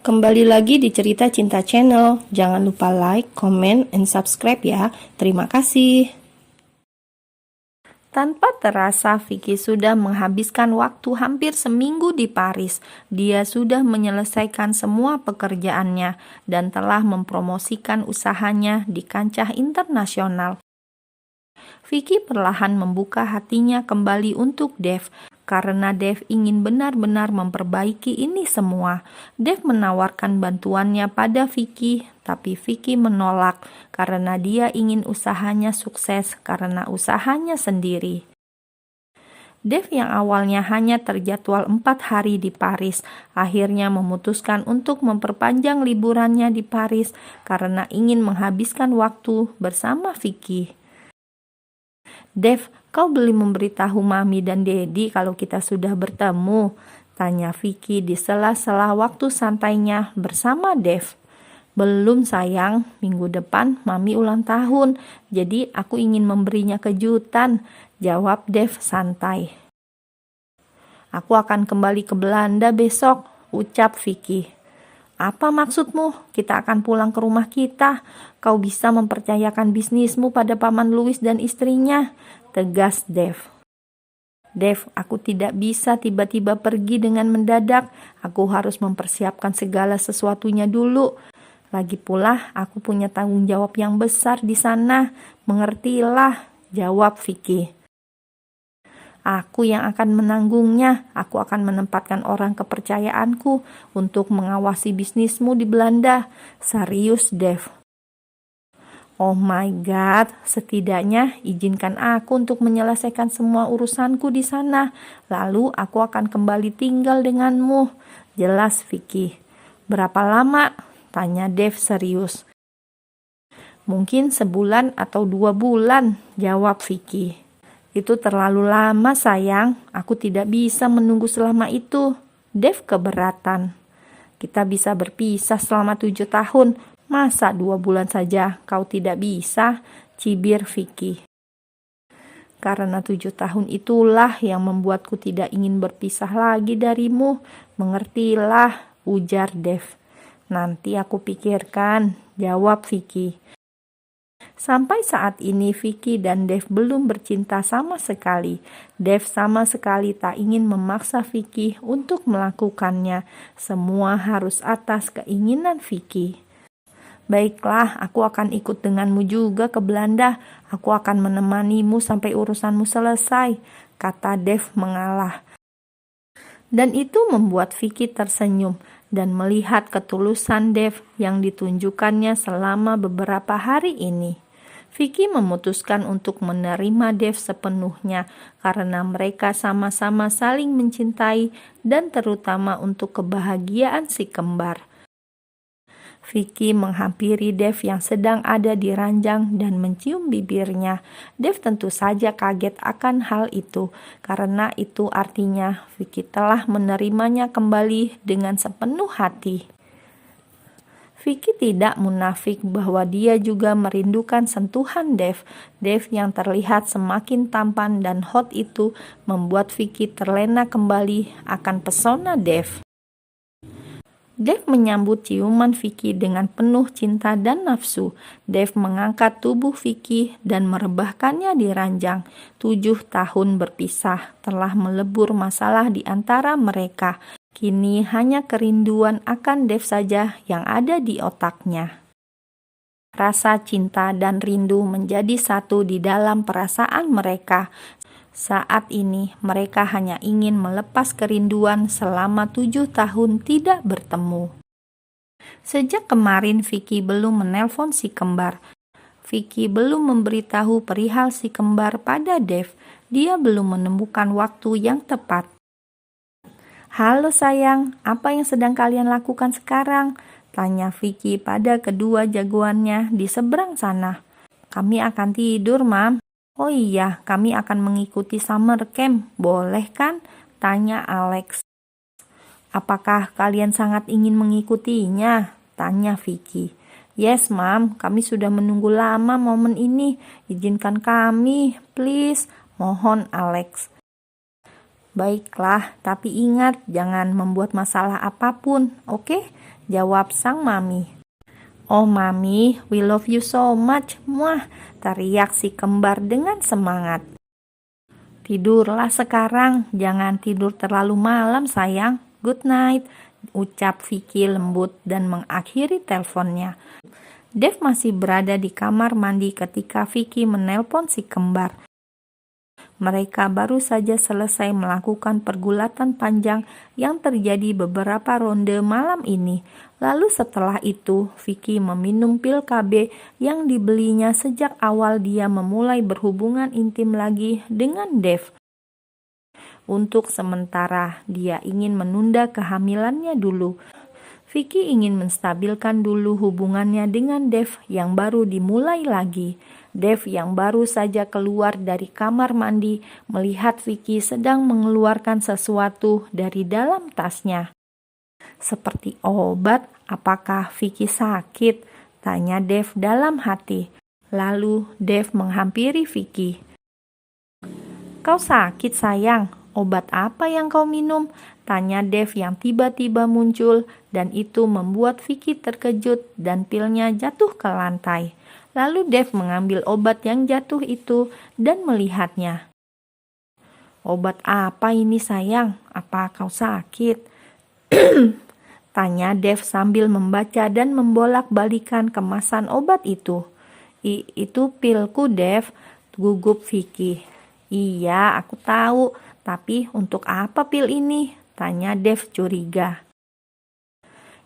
Kembali lagi di Cerita Cinta Channel. Jangan lupa like, comment, and subscribe ya. Terima kasih. Tanpa terasa, Vicky sudah menghabiskan waktu hampir seminggu di Paris. Dia sudah menyelesaikan semua pekerjaannya dan telah mempromosikan usahanya di kancah internasional. Vicky perlahan membuka hatinya kembali untuk Dev, karena Dev ingin benar-benar memperbaiki ini semua. Dev menawarkan bantuannya pada Vicky, tapi Vicky menolak karena dia ingin usahanya sukses karena usahanya sendiri. Dev yang awalnya hanya terjadwal 4 hari di Paris, akhirnya memutuskan untuk memperpanjang liburannya di Paris karena ingin menghabiskan waktu bersama Vicky. Dev, kau belum memberitahu Mami dan Dedi kalau kita sudah bertemu? Tanya Vicky di sela-sela waktu santainya bersama Dev. Belum sayang, minggu depan Mami ulang tahun, jadi aku ingin memberinya kejutan, jawab Dev santai. Aku akan kembali ke Belanda besok, ucap Vicky. Apa maksudmu? Kita akan pulang ke rumah kita. Kau bisa mempercayakan bisnismu pada Paman Louis dan istrinya, tegas Dev. Dev, aku tidak bisa tiba-tiba pergi dengan mendadak. Aku harus mempersiapkan segala sesuatunya dulu. Lagi pula, aku punya tanggung jawab yang besar di sana. Mengertilah, jawab Vicky. Aku yang akan menanggungnya. Aku akan menempatkan orang kepercayaanku untuk mengawasi bisnismu di Belanda. Serius, Dev. Oh my God, setidaknya izinkan aku untuk menyelesaikan semua urusanku di sana. Lalu aku akan kembali tinggal denganmu. Jelas, Vicky. Berapa lama? Tanya Dev serius. Mungkin sebulan atau 2 bulan, jawab Vicky. Itu terlalu lama sayang, aku tidak bisa menunggu selama itu. Dev keberatan. Kita bisa berpisah selama 7 tahun, masa 2 bulan saja kau tidak bisa, cibir Vicky. Karena 7 tahun itulah yang membuatku tidak ingin berpisah lagi darimu, mengertilah, ujar Dev. Nanti aku pikirkan, jawab Vicky. Sampai saat ini Vicky dan Dev belum bercinta sama sekali. Dev sama sekali tak ingin memaksa Vicky untuk melakukannya. Semua harus atas keinginan Vicky. Baiklah, aku akan ikut denganmu juga ke Belanda. Aku akan menemanimu sampai urusanmu selesai, kata Dev mengalah. Dan itu membuat Vicky tersenyum dan melihat ketulusan Dev yang ditunjukkannya selama beberapa hari ini. Vicky memutuskan untuk menerima Dev sepenuhnya karena mereka sama-sama saling mencintai dan terutama untuk kebahagiaan si kembar. Vicky menghampiri Dev yang sedang ada di ranjang dan mencium bibirnya. Dev tentu saja kaget akan hal itu, karena itu artinya Vicky telah menerimanya kembali dengan sepenuh hati. Vicky tidak munafik bahwa dia juga merindukan sentuhan Dev. Dev yang terlihat semakin tampan dan hot itu membuat Vicky terlena kembali akan pesona Dev. Dev menyambut ciuman Vicky dengan penuh cinta dan nafsu. Dev mengangkat tubuh Vicky dan merebahkannya di ranjang. 7 tahun berpisah telah melebur masalah di antara mereka. Kini hanya kerinduan akan Dev saja yang ada di otaknya. Rasa cinta dan rindu menjadi satu di dalam perasaan mereka. Saat ini mereka hanya ingin melepas kerinduan selama 7 tahun tidak bertemu. Sejak kemarin Vicky belum menelpon si kembar. Vicky belum memberitahu perihal si kembar pada Dev. Dia belum menemukan waktu yang tepat. Halo sayang, apa yang sedang kalian lakukan sekarang? Tanya Vicky pada kedua jagoannya di seberang sana. Kami akan tidur, Mam. Oh iya, kami akan mengikuti summer camp, boleh kan? Tanya Alex. Apakah kalian sangat ingin mengikutinya? Tanya Vicky. Yes, Mam, kami sudah menunggu lama momen ini. Izinkan kami, please. Mohon Alex. Baiklah, tapi ingat jangan membuat masalah apapun, oke? jawab sang mami. Oh mami, we love you so much, muah, teriak si kembar dengan semangat. Tidurlah sekarang, jangan tidur terlalu malam sayang, good night, ucap Vicky lembut dan mengakhiri teleponnya. Dev masih berada di kamar mandi ketika Vicky menelpon si kembar. Mereka baru saja selesai melakukan pergulatan panjang yang terjadi beberapa ronde malam ini. Lalu setelah itu, Vicky meminum pil KB yang dibelinya sejak awal dia memulai berhubungan intim lagi dengan Dev. Untuk sementara, dia ingin menunda kehamilannya dulu. Vicky ingin menstabilkan dulu hubungannya dengan Dev yang baru dimulai lagi. Dev yang baru saja keluar dari kamar mandi melihat Vicky sedang mengeluarkan sesuatu dari dalam tasnya. Seperti obat, apakah Vicky sakit? Tanya Dev dalam hati. Lalu Dev menghampiri Vicky. Kau sakit sayang, obat apa yang kau minum? Tanya Dev yang tiba-tiba muncul dan itu membuat Vicky terkejut dan pilnya jatuh ke lantai. Lalu Dev mengambil obat yang jatuh itu dan melihatnya. Obat apa ini sayang? Apa kau sakit? Tanya Dev sambil membaca dan membolak-balikan kemasan obat itu. Itu pilku Dev, gugup Vicky. Iya, aku tahu, tapi untuk apa pil ini? Tanya Dev curiga.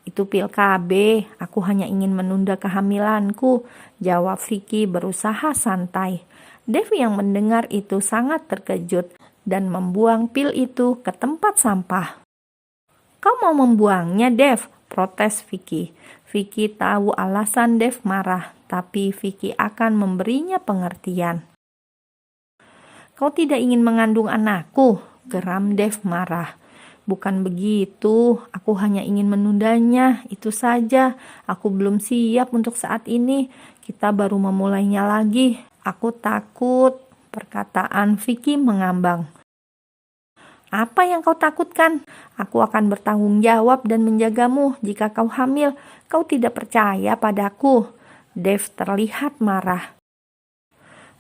Itu pil KB, aku hanya ingin menunda kehamilanku, jawab Vicky berusaha santai. Dev yang mendengar itu sangat terkejut dan membuang pil itu ke tempat sampah. Kau mau membuangnya, Dev? Protes Vicky. Vicky tahu alasan Dev marah, tapi Vicky akan memberinya pengertian. Kau tidak ingin mengandung anakku? Geram Dev marah. Bukan begitu, aku hanya ingin menundanya, itu saja. Aku belum siap untuk saat ini, kita baru memulainya lagi. Aku takut, perkataan Vicky mengambang. Apa yang kau takutkan? Aku akan bertanggung jawab dan menjagamu jika kau hamil. Kau tidak percaya padaku. Dev terlihat marah.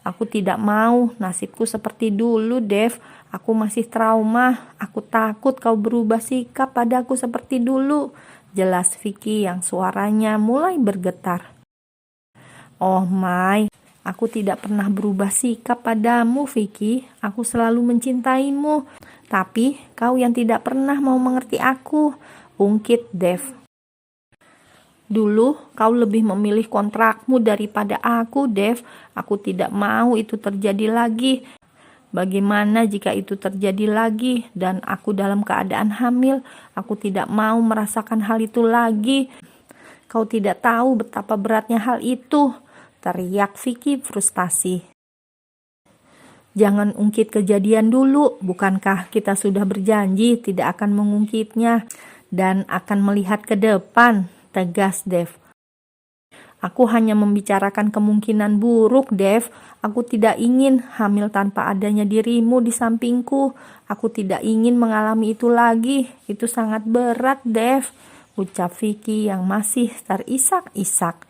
Aku tidak mau, nasibku seperti dulu, Dev. Aku masih trauma. Aku takut kau berubah sikap padaku seperti dulu. Jelas Vicky yang suaranya mulai bergetar. Oh my, aku tidak pernah berubah sikap padamu, Vicky. Aku selalu mencintaimu. Tapi kau yang tidak pernah mau mengerti aku, ungkit Dev. Dulu kau lebih memilih kontrakmu daripada aku, Dev. Aku tidak mau itu terjadi lagi. Bagaimana jika itu terjadi lagi dan aku dalam keadaan hamil? Aku tidak mau merasakan hal itu lagi. Kau tidak tahu betapa beratnya hal itu, teriak Vicky frustasi. Jangan ungkit kejadian dulu, bukankah kita sudah berjanji tidak akan mengungkitnya dan akan melihat ke depan, tegas Dev. Aku hanya membicarakan kemungkinan buruk, Dev. Aku tidak ingin hamil tanpa adanya dirimu di sampingku. Aku tidak ingin mengalami itu lagi. Itu sangat berat, Dev, ucap Vicky yang masih terisak-isak.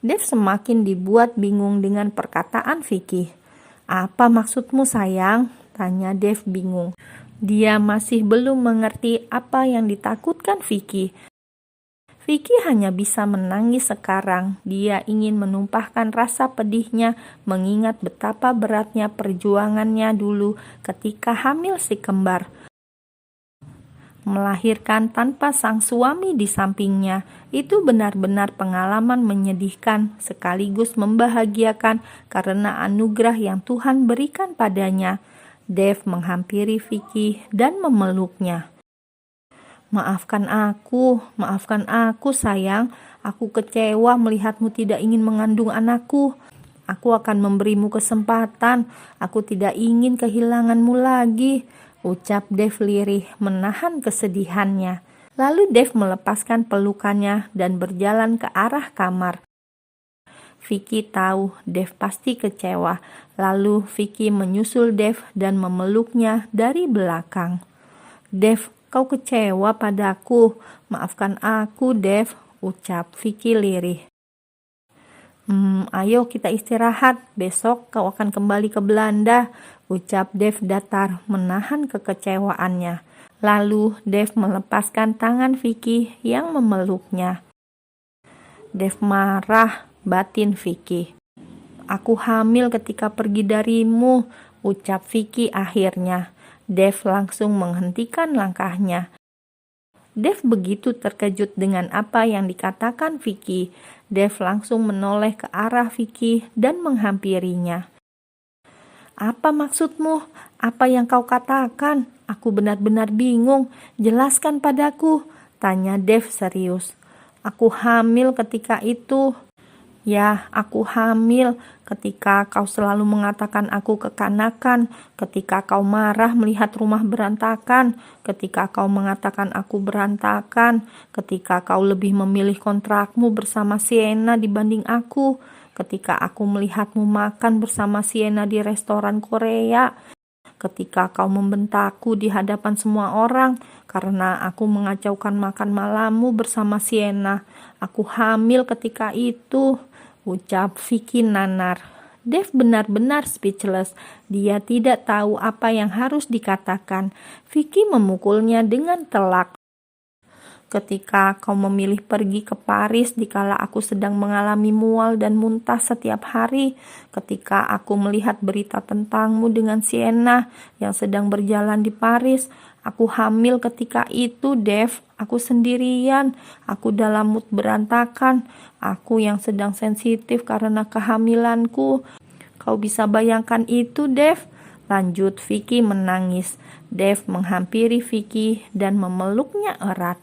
Dev semakin dibuat bingung dengan perkataan Vicky. Apa maksudmu sayang? Tanya Dev bingung. Dia masih belum mengerti apa yang ditakutkan Vicky. Vicky hanya bisa menangis sekarang. Dia ingin menumpahkan rasa pedihnya mengingat betapa beratnya perjuangannya dulu ketika hamil si kembar. Melahirkan tanpa sang suami di sampingnya, itu benar-benar pengalaman menyedihkan sekaligus membahagiakan karena anugerah yang Tuhan berikan padanya. Dev menghampiri Vicky dan memeluknya. Maafkan aku sayang. Aku kecewa melihatmu tidak ingin mengandung anakku. Aku akan memberimu kesempatan. Aku tidak ingin kehilanganmu lagi, ucap Dev lirih menahan kesedihannya. Lalu Dev melepaskan pelukannya dan berjalan ke arah kamar. Vicky tahu Dev pasti kecewa. Lalu Vicky menyusul Dev dan memeluknya dari belakang. Dev, kau kecewa padaku. Maafkan aku, Dev, ucap Vicky lirih. Ayo kita istirahat, besok kau akan kembali ke Belanda, ucap Dev datar menahan kekecewaannya. Lalu Dev melepaskan tangan Vicky yang memeluknya. Dev marah, batin Vicky. Aku hamil ketika pergi darimu, ucap Vicky akhirnya. Dev langsung menghentikan langkahnya. Dev begitu terkejut dengan apa yang dikatakan Vicky. Dev langsung menoleh ke arah Vicky dan menghampirinya. Apa maksudmu? Apa yang kau katakan? Aku benar-benar bingung. Jelaskan padaku, tanya Dev serius. Aku hamil ketika itu. Ya, aku hamil ketika kau selalu mengatakan aku kekanakan, ketika kau marah melihat rumah berantakan, ketika kau mengatakan aku berantakan, ketika kau lebih memilih kontrakmu bersama Sienna dibanding aku, ketika aku melihatmu makan bersama Sienna di restoran Korea, ketika kau membentakku di hadapan semua orang karena aku mengacaukan makan malammu bersama Sienna. Aku hamil ketika itu, ucap Vicky nanar. Dev benar-benar speechless. Dia tidak tahu apa yang harus dikatakan. Vicky memukulnya dengan telak. Ketika kau memilih pergi ke Paris dikala aku sedang mengalami mual dan muntah setiap hari, ketika aku melihat berita tentangmu dengan Sienna yang sedang berjalan di Paris, aku hamil ketika itu, Dev. Aku sendirian, aku dalam mood berantakan, aku yang sedang sensitif karena kehamilanku. Kau bisa bayangkan itu, Dev? Lanjut Vicky menangis. Dev menghampiri Vicky dan memeluknya erat.